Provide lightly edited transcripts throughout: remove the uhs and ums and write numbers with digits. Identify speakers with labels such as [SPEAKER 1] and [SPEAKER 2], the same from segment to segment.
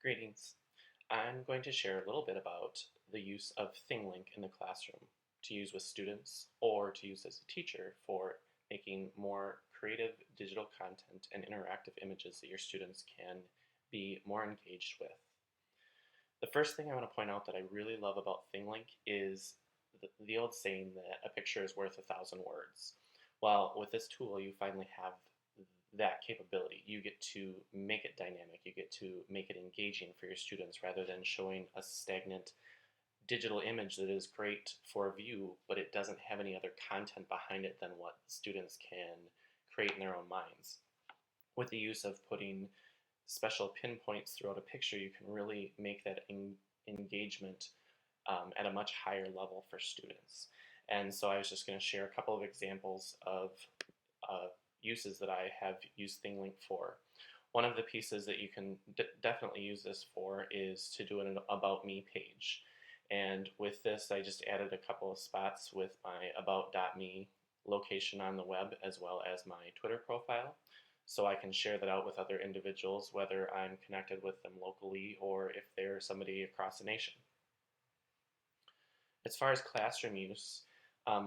[SPEAKER 1] Greetings. I'm going to share a little bit about the use of Thinglink in the classroom to use with students or to use as a teacher for making more creative digital content and interactive images that your students can be more engaged with. The first thing I want to point out that I really love about Thinglink is the old saying that a picture is worth 1,000 words. Well, with this tool, you finally have that capability. You get to make it dynamic, you get to make it engaging for your students rather than showing a stagnant digital image that is great for view, but it doesn't have any other content behind it than what students can create in their own minds. With the use of putting special pinpoints throughout a picture, you can really make that engagement at a much higher level for students. And so I was just going to share a couple of examples of uses that I have used Thinglink for. One of the pieces that you can definitely use this for is to do an About Me page. And with this, I just added a couple of spots with my About.me location on the web as well as my Twitter profile. So I can share that out with other individuals, whether I'm connected with them locally or if they're somebody across the nation. As far as classroom use,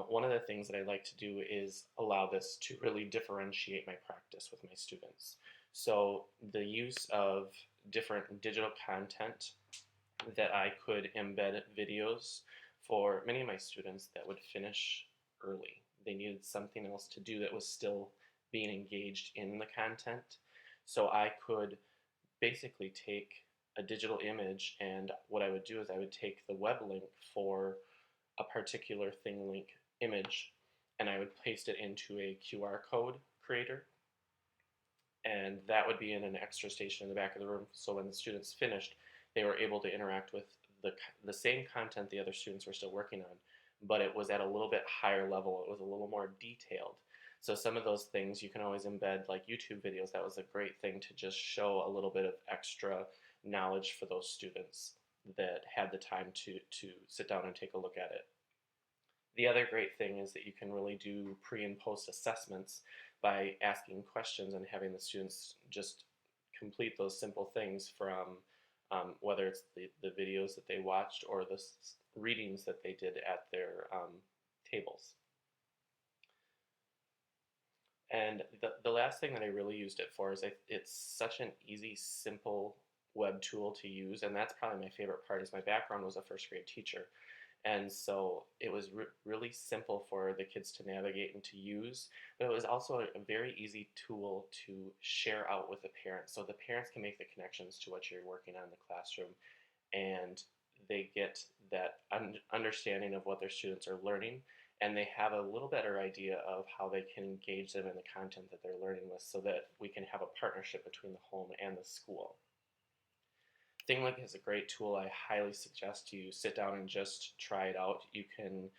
[SPEAKER 1] one of the things that I like to do is allow this to really differentiate my practice with my students. So the use of different digital content that I could embed videos for many of my students that would finish early. They needed something else to do that was still being engaged in the content. So I could basically take a digital image, and what I would do is I would take the web link for a particular Thinglink image and I would paste it into a QR code creator, and that would be in an extra station in the back of the room, so when the students finished they were able to interact with the same content the other students were still working on, but it was at a little bit higher level. It was a little more detailed. So some of those things you can always embed, like YouTube videos. That was a great thing to just show a little bit of extra knowledge for those students that had the time to sit down and take a look at it. The other great thing is that you can really do pre and post assessments by asking questions and having the students just complete those simple things from whether it's the videos that they watched or the readings that they did at their tables. And the last thing that I really used it for is it's such an easy, simple web tool to use, and that's probably my favorite part. Is my background was a first grade teacher, and so it was really simple for the kids to navigate and to use, but it was also a very easy tool to share out with the parents. So the parents can make the connections to what you're working on in the classroom, and they get that understanding of what their students are learning, and they have a little better idea of how they can engage them in the content that they're learning with so that we can have a partnership between the home and the school. Thinglink is a great tool. I highly suggest you sit down and just try it out. You can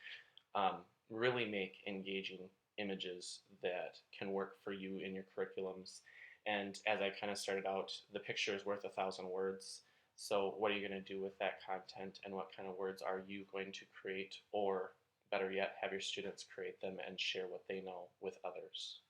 [SPEAKER 1] really make engaging images that can work for you in your curriculums. And as I kind of started out, the picture is worth 1,000 words. So what are you going to do with that content, and what kind of words are you going to create, or better yet, have your students create them and share what they know with others?